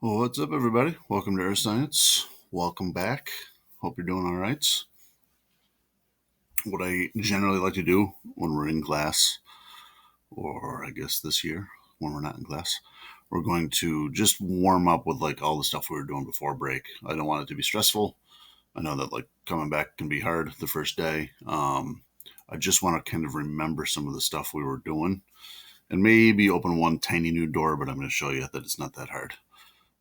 Well, what's up, everybody? Welcome to Earth Science. Welcome back. Hope you're doing all right. What I generally like to do when we're in class, or I guess this year when we're not in class, we're going to just warm up with like all the stuff we were doing before break. I don't want it to be stressful. I know that like coming back can be hard the first day. I just want to kind of remember some of the stuff we were doing and maybe open one tiny new door, but I'm going to show you that it's not that hard.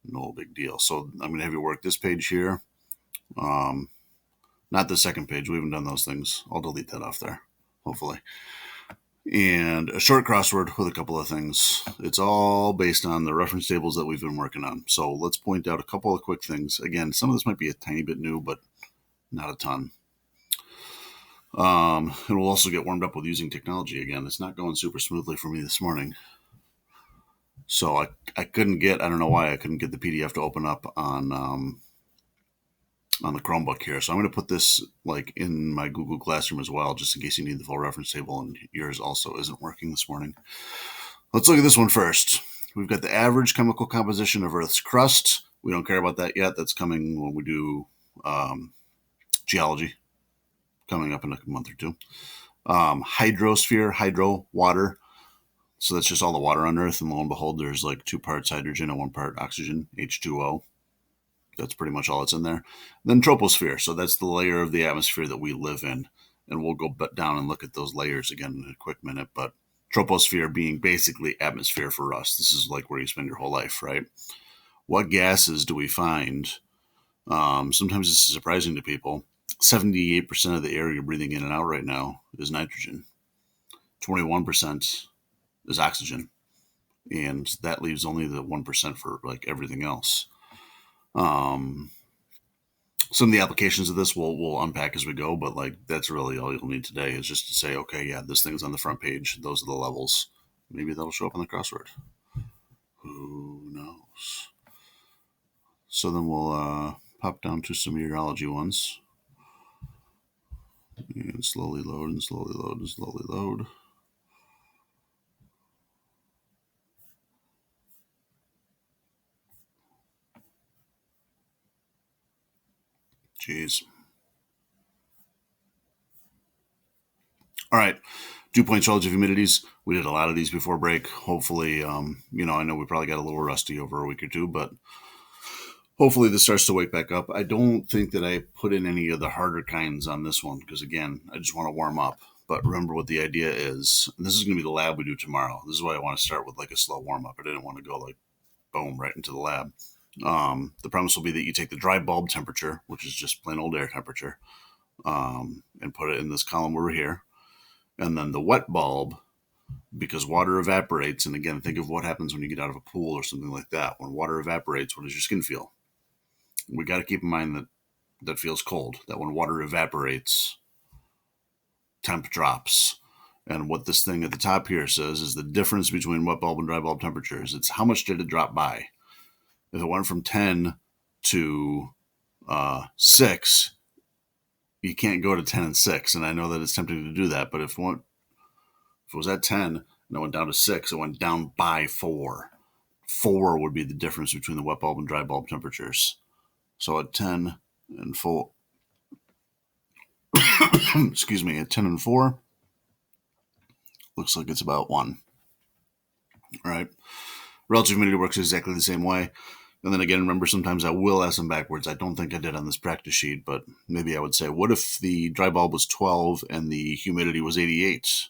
No big deal. So I'm going to have you work this page here. Not the second page. We haven't done those things. I'll delete that off there, hopefully. And a short crossword with a couple of things. It's all based on the reference tables that we've been working on. So let's point out a couple of quick things. Again, some of this might be a tiny bit new, but not a ton. And we'll also get warmed up with using technology again. It's not going super smoothly for me this morning. So I couldn't get, I don't know why I couldn't get the PDF to open up on the Chromebook here. So I'm going to put this like in my Google Classroom as well, just in case you need the full reference table and yours also isn't working this morning. Let's look at this one first. We've got the average chemical composition of Earth's crust. We don't care about that yet. That's coming when we do geology, coming up in a month or two. Hydrosphere, hydro, water. So that's just all the water on Earth. And lo and behold, there's like 2 parts hydrogen and 1 part oxygen, H2O. That's pretty much all that's in there. Then troposphere. So that's the layer of the atmosphere that we live in. And we'll go down and look at those layers again in a quick minute. But troposphere being basically atmosphere for us. This is like where you spend your whole life, right? What gases do we find? Sometimes this is surprising to people. 78% of the air you're breathing in and out right now is nitrogen. 21% is oxygen. And that leaves only the 1% for like everything else. Some of the applications of this we'll unpack as we go, but like that's really all you'll need today is just to say, okay, yeah, this thing's on the front page. Those are the levels. Maybe that'll show up on the crossword. Who knows? So then we'll pop down to some meteorology ones. And slowly load and slowly load and slowly load. Jeez. All right. Dew points, relative humidities. We did a lot of these before break. Hopefully, I know we probably got a little rusty over a week or two, but hopefully this starts to wake back up. I don't think that I put in any of the harder kinds on this one because, again, I just want to warm up. But remember what the idea is. This is going to be the lab we do tomorrow. This is why I want to start with like a slow warm up. I didn't want to go like boom right into the lab. The premise will be that you take the dry bulb temperature, which is just plain old air temperature, and put it in this column over here. And then the wet bulb, because water evaporates. And again, think of what happens when you get out of a pool or something like that. When water evaporates, what does your skin feel? We got to keep in mind that that feels cold, that when water evaporates, temp drops. And what this thing at the top here says is the difference between wet bulb and dry bulb temperatures. It's how much did it drop by? If it went from 10 to 6, you can't go to 10 and 6. And I know that it's tempting to do that, but if it was at 10 and it went down to 6, it went down by 4. 4 would be the difference between the wet bulb and dry bulb temperatures. So at 10 and 4, excuse me, at 10 and 4, looks like it's about 1. All right. Relative humidity works exactly the same way. And then again, remember, sometimes I will ask them backwards. I don't think I did on this practice sheet, but maybe I would say, what if the dry bulb was 12 and the humidity was 88?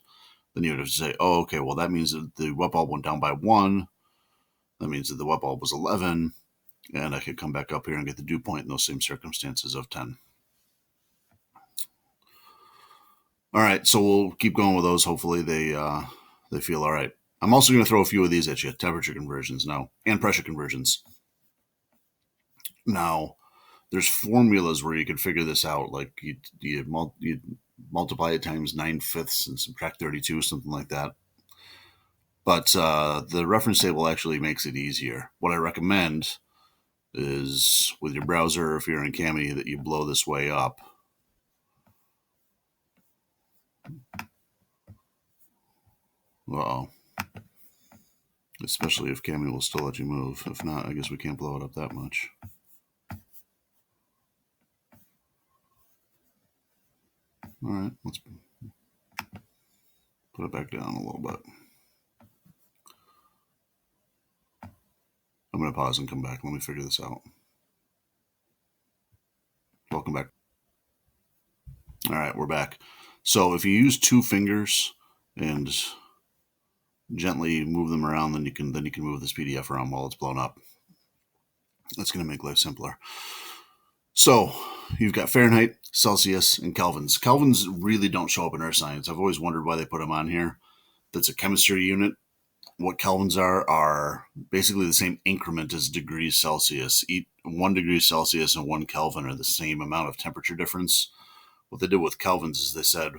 Then you would have to say, oh, okay, well, that means that the wet bulb went down by 1. That means that the wet bulb was 11. And I could come back up here and get the dew point in those same circumstances of 10. All right, so we'll keep going with those. Hopefully they feel all right. I'm also going to throw a few of these at you, temperature conversions now, and pressure conversions. Now, there's formulas where you could figure this out, like you multiply it times 9/5 and subtract 32, something like that. But the reference table actually makes it easier. What I recommend is with your browser, if you're in Cami, that you blow this way up. Uh-oh. especially if Cammy will still let you move. If not, I guess we can't blow it up that much. All right, let's put it back down a little bit. I'm going to pause and come back. Let me figure this out. Welcome back. All right, we're back. So if you use 2 fingers and gently move them around, then you can move this PDF around while it's blown up. That's going to make life simpler. So you've got Fahrenheit, Celsius, and Kelvins. Kelvins really don't show up in earth science. I've always wondered why they put them on here. That's a chemistry unit. What Kelvins are basically the same increment as degrees Celsius. 1 degree Celsius and 1 Kelvin are the same amount of temperature difference. What they did with Kelvins is they said,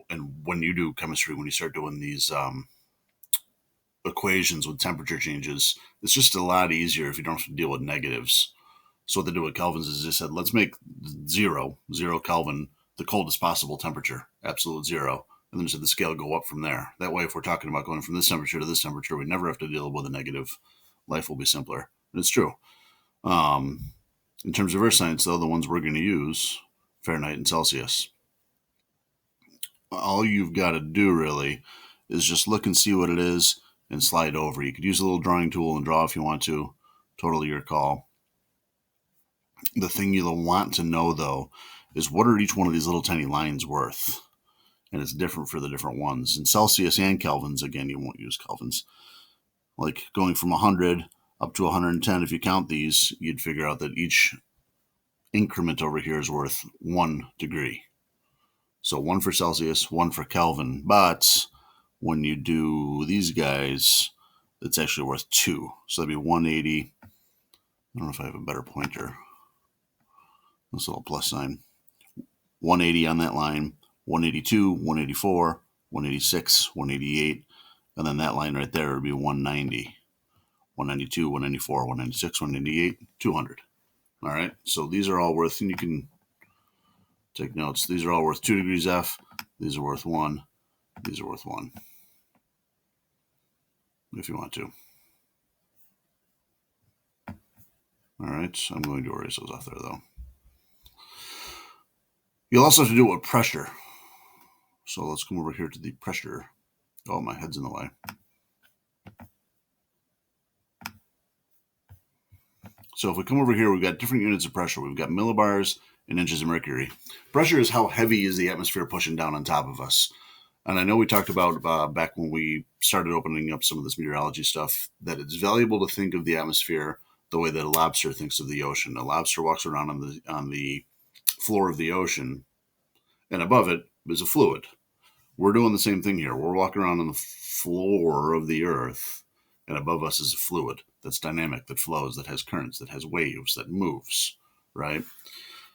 and when you do chemistry, when you start doing these equations with temperature changes, it's just a lot easier if you don't have to deal with negatives. So what they do with Kelvins is they said, let's make zero Kelvin the coldest possible temperature, absolute zero. And then said the scale go up from there. That way, if we're talking about going from this temperature to this temperature, we never have to deal with a negative. Life will be simpler. And it's true. In terms of earth science, though, the ones we're going to use, Fahrenheit and Celsius. All you've got to do, really, is just look and see what it is and slide over. You could use a little drawing tool and draw if you want to. Totally your call. The thing you'll want to know, though, is what are each one of these little tiny lines worth? And it's different for the different ones. In Celsius and Kelvins, again, you won't use Kelvins. Like going from 100 up to 110, if you count these, you'd figure out that each increment over here is worth 1 degree. So 1 for Celsius, 1 for Kelvin. But when you do these guys, it's actually worth 2. So that'd be 180. I don't know if I have a better pointer. This little plus sign. 180 on that line, 182, 184, 186, 188, and then that line right there would be 190, 192, 194, 196, 198, 200. All right, so these are all worth, and you can take notes, these are all worth 2 degrees F, these are worth 1, these are worth 1, if you want to. All right, I'm going to erase those off there, though. You'll also have to do it with pressure. So let's come over here to the pressure. Oh, my head's in the way. So if we come over here, we've got different units of pressure. We've got millibars and inches of mercury. Pressure is how heavy is the atmosphere pushing down on top of us. And I know we talked about back when we started opening up some of this meteorology stuff, that it's valuable to think of the atmosphere the way that a lobster thinks of the ocean. A lobster walks around on the floor of the ocean, and above it is a fluid. We're doing the same thing here. We're walking around on the floor of the earth, and above us is a fluid that's dynamic, that flows, that has currents, that has waves, that moves, right?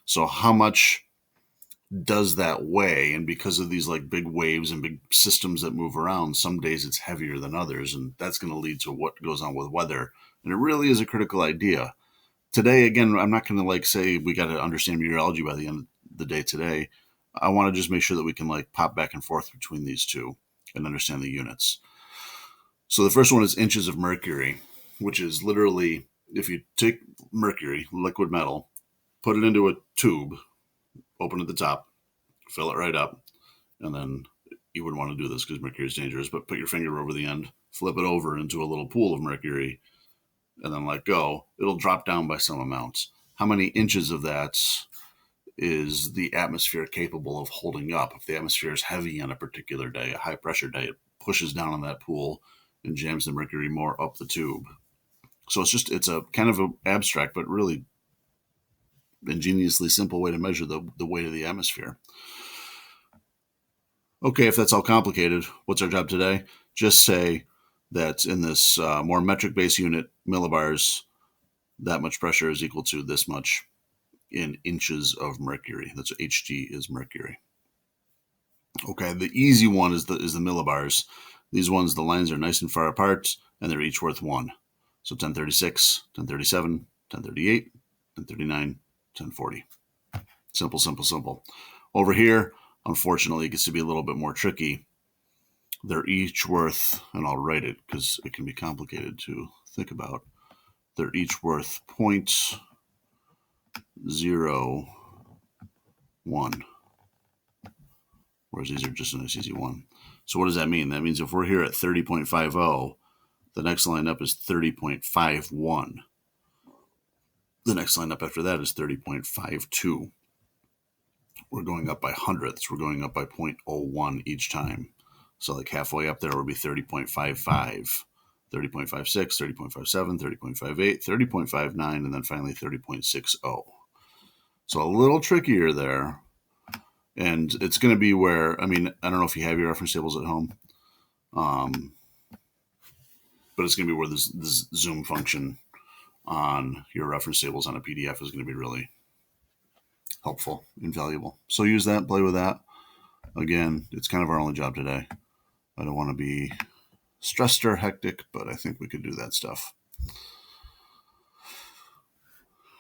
So how much does that weigh? And because of these like big waves and big systems that move around, some days it's heavier than others, and that's going to lead to what goes on with weather. And it really is a critical idea. Today, again, I'm not going to like say we got to understand meteorology by the end of the day today. I want to just make sure that we can like pop back and forth between these two and understand the units. So the first one is inches of mercury, which is literally, if you take mercury, liquid metal, put it into a tube, open at the top, fill it right up, and then you wouldn't want to do this because mercury is dangerous, but put your finger over the end, flip it over into a little pool of mercury, and then let go. It'll drop down by some amount. How many inches of that is the atmosphere capable of holding up? If the atmosphere is heavy on a particular day, a high pressure day, it pushes down on that pool and jams the mercury more up the tube. So it's a kind of an abstract, but really ingeniously simple way to measure the weight of the atmosphere. Okay, if that's all complicated, what's our job today? Just say that in this more metric-based unit, millibars, that much pressure is equal to this much in inches of mercury. That's what Hg is mercury. Okay, the easy one is the millibars. These ones, the lines are nice and far apart, and they're each worth 1. So 1036, 1037, 1038, 1039, 1040. Simple, simple, simple. Over here, unfortunately, it gets to be a little bit more tricky. they're each worth, and I'll write it because it can be complicated to think about. They're each worth 0.01, whereas these are just a nice easy one. So what does that mean? That means if we're here at 30.50, the next line up is 30.51. The next line up after that is 30.52. We're going up by hundredths. We're going up by 0.01 each time. So like halfway up there would be 30.55, 30.56, 30.57, 30.58, 30.59, and then finally 30.60. So a little trickier there. And it's going to be where, I mean, I don't know if you have your reference tables at home, but it's going to be where this zoom function on your reference tables on a PDF is going to be really helpful, invaluable. So use that, play with that. Again, it's kind of our only job today. I don't want to be stressed or hectic, but I think we could do that stuff.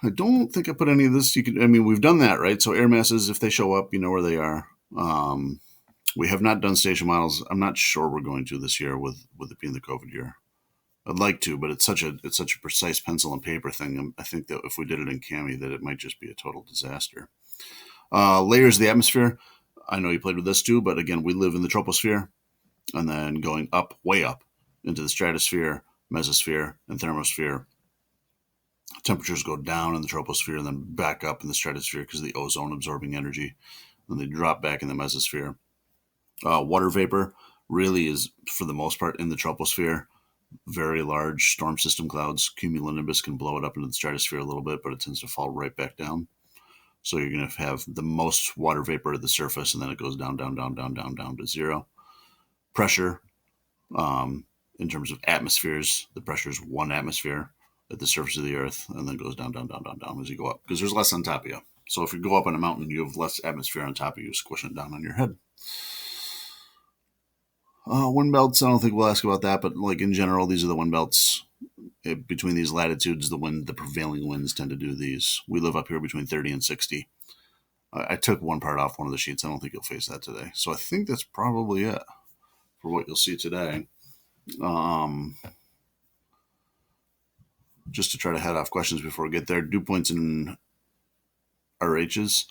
I don't think I put any of this. We've done that, right? So air masses, if they show up, you know where they are. We have not done station models. I'm not sure we're going to this year with it being the COVID year. I'd like to, but it's such a precise pencil and paper thing. I think that if we did it in Cami, that it might just be a total disaster. Layers of the atmosphere. I know you played with this too, but again, we live in the troposphere, and then going up, way up, into the stratosphere, mesosphere, and thermosphere. Temperatures go down in the troposphere and then back up in the stratosphere because of the ozone absorbing energy. Then they drop back in the mesosphere. Water vapor really is, for the most part, in the troposphere. Very large storm system clouds. Cumulonimbus can blow it up into the stratosphere a little bit, but it tends to fall right back down. So you're going to have the most water vapor at the surface, and then it goes down to zero. Pressure, in terms of atmospheres, the pressure is 1 atmosphere at the surface of the Earth, and then goes down as you go up, because there's less on top of you. So if you go up on a mountain, you have less atmosphere on top of you, squishing it down on your head. Wind belts, I don't think we'll ask about that, but like in general, these are the wind belts. Between these latitudes, the prevailing winds tend to do these. We live up here between 30 and 60. I took one part off one of the sheets. I don't think you'll face that today. So I think that's probably it for what you'll see today. Just to try to head off questions before we get there, dew points in RHs.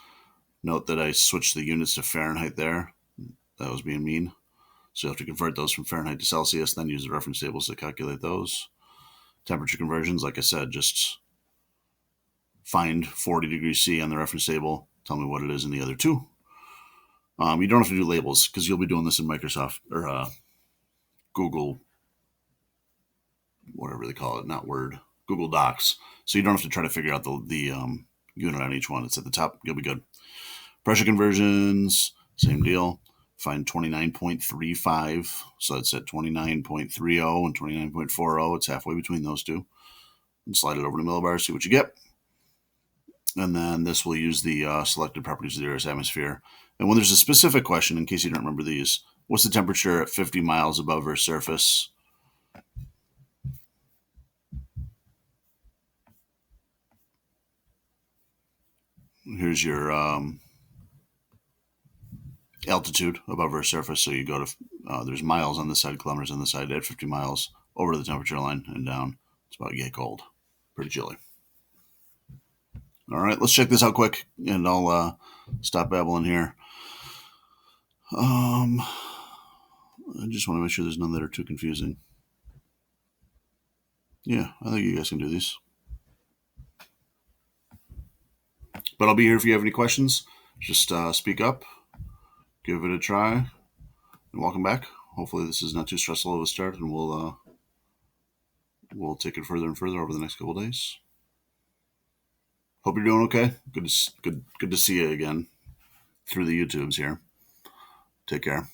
Note that I switched the units to Fahrenheit there. That was being mean. So you have to convert those from Fahrenheit to Celsius, then use the reference tables to calculate those. Temperature conversions, like I said, just find 40 degrees C on the reference table. Tell me what it is in the other two. You don't have to do labels because you'll be doing this in Microsoft or Google, whatever they call it, not Word, Google Docs. So you don't have to try to figure out the unit on each one. It's at the top. You'll be good. Pressure conversions, same deal. Find 29.35. So it's at 29.30 and 29.40. It's halfway between those two. And slide it over to millibars, see what you get. And then this will use the selected properties of the Earth's atmosphere. And when there's a specific question, in case you don't remember these, what's the temperature at 50 miles above Earth's surface? Here's your altitude above Earth's surface. So you go to, there's miles on this side, kilometers on this side. At 50 miles over to the temperature line and down, it's about yay cold. Pretty chilly. All right, let's check this out quick, and I'll stop babbling here. I just want to make sure there's none that are too confusing. Yeah, I think you guys can do these. But I'll be here if you have any questions. Just speak up, give it a try, and welcome back. Hopefully this is not too stressful of a start, and we'll take it further and further over the next couple days. Hope you're doing okay. Good to see you again through the YouTubes here. Take care.